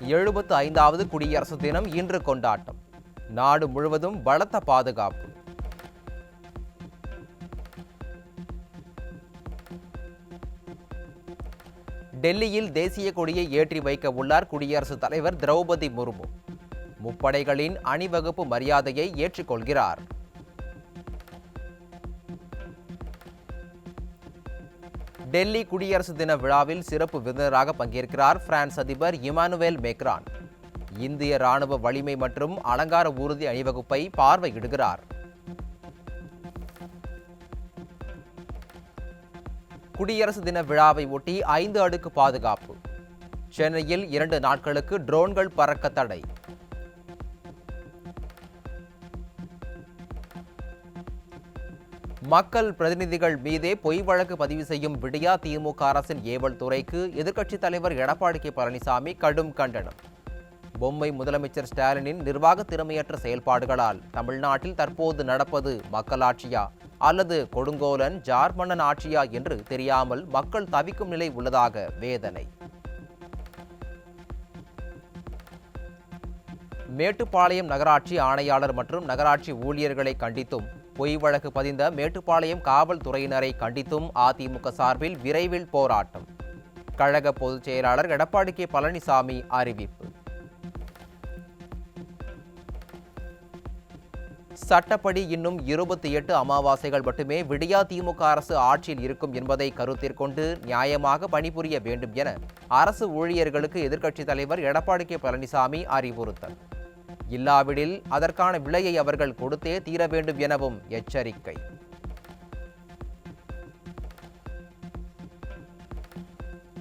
75வது குடியரசு தினம் இன்று கொண்டாட்டம். நாடு முழுவதும் பலத்த பாதுகாப்பு. டெல்லியில் தேசிய கொடியை ஏற்றி வைக்க உள்ளார் குடியரசுத் தலைவர் திரௌபதி முர்மு. முப்படைகளின் அணிவகுப்பு மரியாதையை ஏற்றுக்கொள்கிறார். டெல்லி குடியரசு தின விழாவில் சிறப்பு விருந்தினராக பங்கேற்கிறார் பிரான்ஸ் அதிபர் இமானுவேல் மேக்ரான். இந்திய ராணுவ வலிமை மற்றும் அலங்கார ஊர்தி அணிவகுப்பை பார்வையிடுகிறார். குடியரசு தின விழாவை ஒட்டி 5 அடுக்கு பாதுகாப்பு. சென்னையில் 2 நாட்களுக்கு ட்ரோன்கள் பறக்க தடை. மக்கள் பிரதிநிதிகள் மீதே பொய் வழக்கு பதிவு செய்யும் விடியா திமுக அரசின் ஏவல் துறைக்கு எதிர்க்கட்சித் தலைவர் எடப்பாடி கே பழனிசாமி கடும் கண்டனம். பொம்மை முதலமைச்சர் ஸ்டாலினின் நிர்வாக திறமையற்ற செயல்பாடுகளால் தமிழ்நாட்டில் தற்போது நடப்பது மக்களாட்சியா அல்லது கொடுங்கோலன் ஜார்மன்னன் ஆட்சியா என்று தெரியாமல் மக்கள் தவிக்கும் நிலை உள்ளதாக வேதனை. மேட்டுப்பாளையம் நகராட்சி ஆணையாளர் மற்றும் நகராட்சி ஊழியர்களை கண்டித்தும் பொய் வழக்கு பதிந்த மேட்டுப்பாளையம் காவல்துறையினரை கண்டித்தும் அதிமுக சார்பில் விரைவில் போராட்டம். கழக பொதுச் செயலாளர் எடப்பாடி கே பழனிசாமி அறிவிப்பு. சட்டப்படி இன்னும் 28 அமாவாசைகள் மட்டுமே விடியா திமுக அரசு ஆட்சியில் இருக்கும் என்பதை கருத்திற்கொண்டு நியாயமாக பணிபுரிய வேண்டும் என அரசு ஊழியர்களுக்கு எதிர்க்கட்சித் தலைவர் எடப்பாடி கே பழனிசாமி அறிவுறுத்தல். இல்லாவிடில் அதற்கான விலையை அவர்கள் கொடுத்தே தீர வேண்டும் எனவும் எச்சரிக்கை.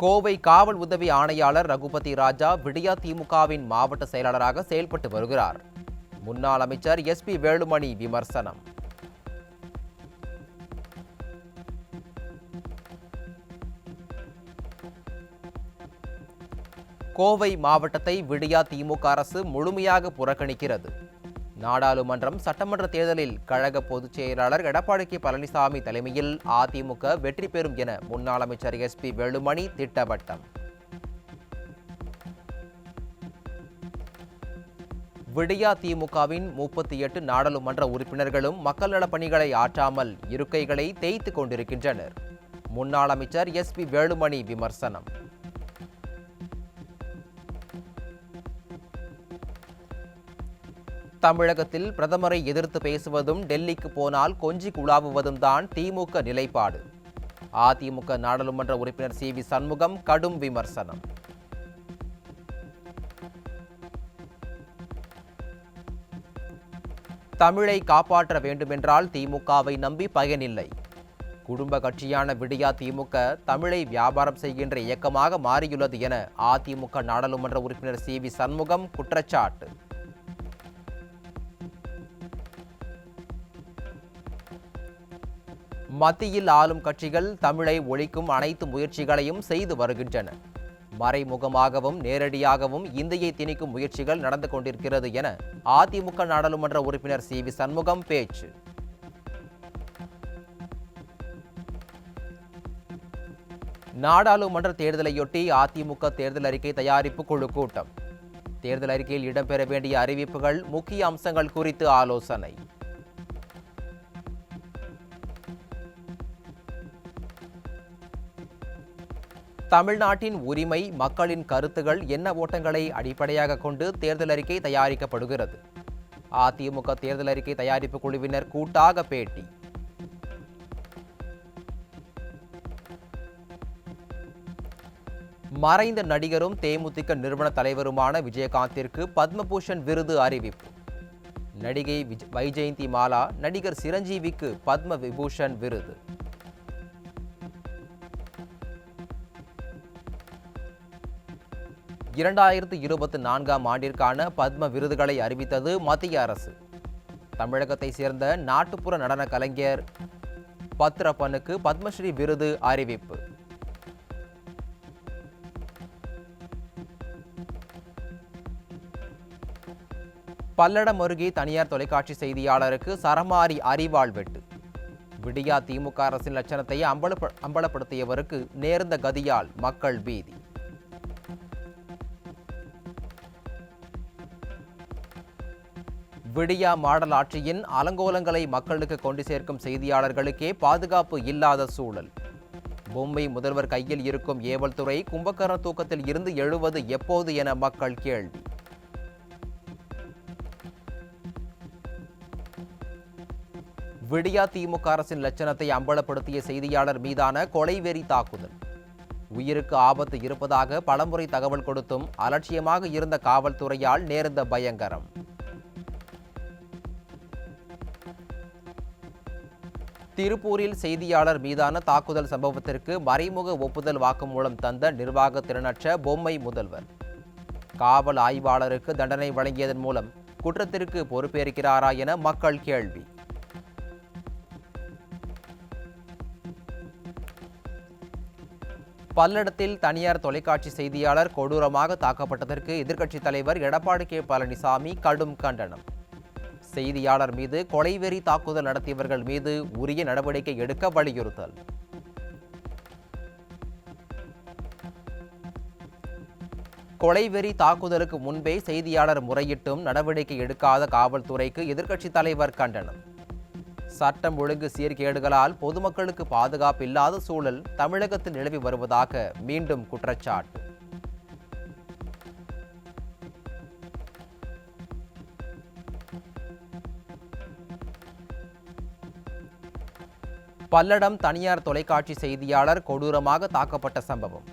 கோவை காவல் உதவி ஆணையாளர் ரகுபதி ராஜா விடியா திமுகவின் மாவட்ட செயலாளராக செயல்பட்டு வருகிறார். முன்னாள் அமைச்சர் SP வேலுமணி விமர்சனம். கோவை மாவட்டத்தை விடியா திமுக அரசு முழுமையாக புறக்கணிக்கிறது. நாடாளுமன்றம் சட்டமன்ற தேர்தலில் கழக பொதுச் செயலாளர் எடப்பாடி கே பழனிசாமி தலைமையில் அதிமுக வெற்றி பெறும் என முன்னாள் அமைச்சர் SP வேலுமணி திட்டவட்டம். விடியா திமுகவின் 38 நாடாளுமன்ற உறுப்பினர்களும் மக்கள் நலப் பணிகளை ஆற்றாமல் இருக்கைகளை தேய்த்து கொண்டிருக்கின்றனர். முன்னாள் அமைச்சர் SP வேலுமணி விமர்சனம். தமிழகத்தில் பிரதமரை எதிர்த்து பேசுவதும் டெல்லிக்கு போனால் கொஞ்சி குழாவுவதும் தான் திமுக நிலைப்பாடு. அதிமுக நாடாளுமன்ற உறுப்பினர் CV சண்முகம் கடும் விமர்சனம். தமிழை காப்பாற்ற வேண்டுமென்றால் திமுகவை நம்பி பயனில்லை. குடும்ப கட்சியான விடியா திமுக தமிழை வியாபாரம் செய்கின்ற இயக்கமாக மாறியுள்ளது என அதிமுக நாடாளுமன்ற உறுப்பினர் CV சண்முகம் குற்றச்சாட்டு. மத்தியில் ஆளும் கட்சிகள் தமிழை ஒழிக்கும் அனைத்து முயற்சிகளையும் செய்து வருகின்றன. மறைமுகமாகவும் நேரடியாகவும் இந்தியை திணிக்கும் முயற்சிகள் நடந்து கொண்டிருக்கிறது என அதிமுக நாடாளுமன்ற உறுப்பினர் CV சண்முகம் பேச்சு. நாடாளுமன்ற தேர்தலையொட்டி அதிமுக தேர்தல் அறிக்கை தயாரிப்பு குழு கூட்டம். தேர்தல் அறிக்கையில் இடம்பெற வேண்டிய அறிவிப்புகள், முக்கிய அம்சங்கள் குறித்து ஆலோசனை. தமிழ்நாட்டின் உரிமை, மக்களின் கருத்துகள் என்ன ஓட்டங்களை அடிப்படையாக கொண்டு தேர்தல் அறிக்கை தயாரிக்கப்படுகிறது. அதிமுக தேர்தல் அறிக்கை தயாரிப்பு குழுவினர் கூட்டாக பேட்டி. மறைந்த நடிகரும் தேமுதிக நிறுவன தலைவருமான விஜயகாந்திற்கு பத்மபூஷன் விருது அறிவிப்பு. நடிகை வைஜெயந்தி மாலா, நடிகர் சிரஞ்சீவிக்கு பத்ம விபூஷன் விருது. இரண்டாயிரத்து 24ஆம் ஆண்டிற்கான பத்ம விருதுகளை அறிவித்தது மத்திய அரசு. தமிழகத்தை சேர்ந்த நாட்டுப்புற நடன கலைஞர் பத்ரப்பனுக்கு பத்மஸ்ரீ விருது அறிவிப்பு. பல்லடம் அருகே தனியார் தொலைக்காட்சி செய்தியாளருக்கு சரமாரி அரிவாள் வெட்டு. விடியா திமுக அரசின் லட்சணத்தை அம்பலப்படுத்தியவருக்கு நேர்ந்த கதியால் மக்கள் பீதி. விடியா மாடல் ஆட்சியின் அலங்கோலங்களை மக்களுக்கு கொண்டு சேர்க்கும் செய்தியாளர்களுக்கே பாதுகாப்பு இல்லாத சூழல். பொம்மை முதல்வர் கையில் இருக்கும் ஏவல் துறை கும்பகர்ண தூக்கத்தில் இருந்து எழுவது எப்போது என மக்கள் கேள்வி. விடியா திமுக அரசின் லட்சணத்தை அம்பலப்படுத்திய செய்தியாளர் மீதான கொலைவெறி தாக்குதல். உயிருக்கு ஆபத்து இருப்பதாக பலமுறை தகவல் கொடுத்தும் அலட்சியமாக இருந்த காவல்துறையால் நேர்ந்த பயங்கரம். திருப்பூரில் செய்தியாளர் மீதான தாக்குதல் சம்பவத்திற்கு மறைமுக ஒப்புதல் வாக்குமூலம் தந்த நிர்வாக திறனற்ற பொம்மை முதல்வர். காவல் ஆய்வாளருக்கு தண்டனை வழங்கியதன் மூலம் குற்றத்திற்கு பொறுப்பேற்கிறாரா என மக்கள் கேள்வி. பல்லடத்தில் தனியார் தொலைக்காட்சி செய்தியாளர் கொடூரமாக தாக்கப்பட்டதற்கு எதிர்க்கட்சித் தலைவர் எடப்பாடி கே பழனிசாமி கடும் கண்டனம். செய்தியாளர் மீது கொலைவெறி தாக்குதல் நடத்தியவர்கள் மீது உரிய நடவடிக்கை எடுக்க வலியுறுத்தல். கொலைவெறி தாக்குதலுக்கு முன்பே செய்தியாளர் முறையிட்டும் நடவடிக்கை எடுக்காத காவல்துறைக்கு எதிர்க்கட்சித் தலைவர் கண்டனம். சட்டம் ஒழுங்கு சீர்கேடுகளால் பொதுமக்களுக்கு பாதுகாப்பு இல்லாத சூழல் தமிழகத்தில் நிலவி வருவதாக மீண்டும் குற்றச்சாட்டு. பல்லடம் தனியார் தொலைக்காட்சி செய்தியாளர் கொடூரமாக தாக்கப்பட்ட சம்பவம்.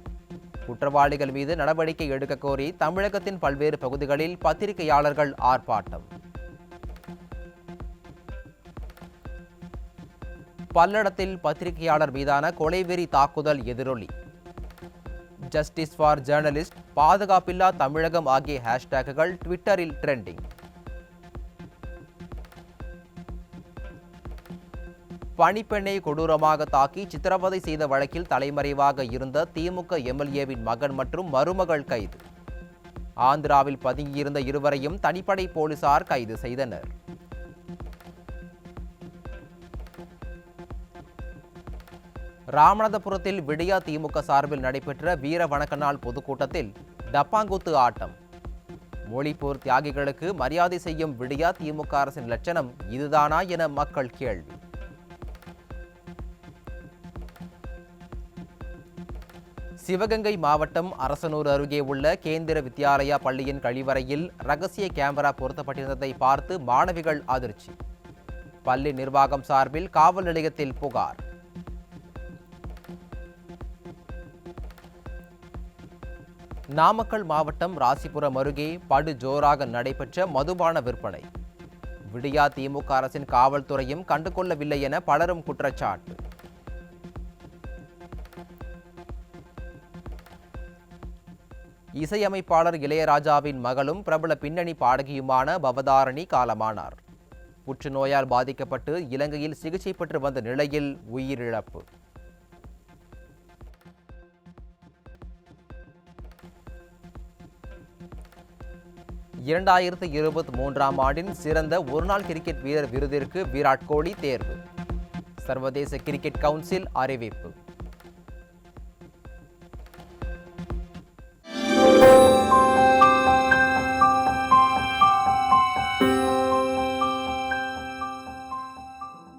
குற்றவாளிகள் மீது நடவடிக்கை எடுக்க கோரி தமிழகத்தின் பல்வேறு பகுதிகளில் பத்திரிகையாளர்கள் ஆர்ப்பாட்டம். பல்லடத்தில் பத்திரிகையாளர் மீதான கொலைவெறி தாக்குதல் எதிரொலி. ஜஸ்டிஸ் ஃபார் ஜேர்னலிஸ்ட், பாதுகாப்பில்லா தமிழகம் ஆகிய ஹேஷ்டேக்குகள் ட்விட்டரில் ட்ரெண்டிங். பணிப்பெண்ணை கொடூரமாக தாக்கி சித்திரவதை செய்த வழக்கில் தலைமறைவாக இருந்த திமுக எம்எல்ஏவின் மகன் மற்றும் மருமகள் கைது. ஆந்திராவில் பதுங்கியிருந்த இருவரையும் தனிப்படை போலீசார் கைது செய்தனர். ராமநாதபுரத்தில் விடியா திமுக சார்பில் நடைபெற்ற வீர வணக்க நாள் பொதுக்கூட்டத்தில் டப்பாங்குத்து ஆட்டம். மொழிப்போர் தியாகிகளுக்கு மரியாதை செய்யும் விடியா திமுக அரசின் லட்சணம் இதுதானா என மக்கள் கேள்வி. சிவகங்கை மாவட்டம் அரசனூர் அருகே உள்ள கேந்திர வித்யாலயா பள்ளியின் கழிவறையில் ரகசிய கேமரா பொருத்தப்பட்டிருந்ததை பார்த்து மாணவிகள் அதிர்ச்சி. பள்ளி நிர்வாகம் சார்பில் காவல் நிலையத்தில் புகார். நாமக்கல் மாவட்டம் ராசிபுரம் அருகே படு ஜோராக நடைபெற்ற மதுபான விற்பனை. விடியா திமுக அரசின் காவல்துறையும் கண்டுகொள்ளவில்லை என பலரும் குற்றச்சாட்டு. இசையமைப்பாளர் இளையராஜாவின் மகளும் பிரபல பின்னணி பாடகியுமான பவதாரணி காலமானார். புற்றுநோயால் பாதிக்கப்பட்டு இலங்கையில் சிகிச்சை பெற்று வந்த நிலையில் உயிரிழப்பு. 2023ஆம் ஆண்டின் சிறந்த ஒருநாள் கிரிக்கெட் வீரர் விருதிற்கு விராட் கோலி தேர்வு. சர்வதேச கிரிக்கெட் கவுன்சில் அறிவிப்பு.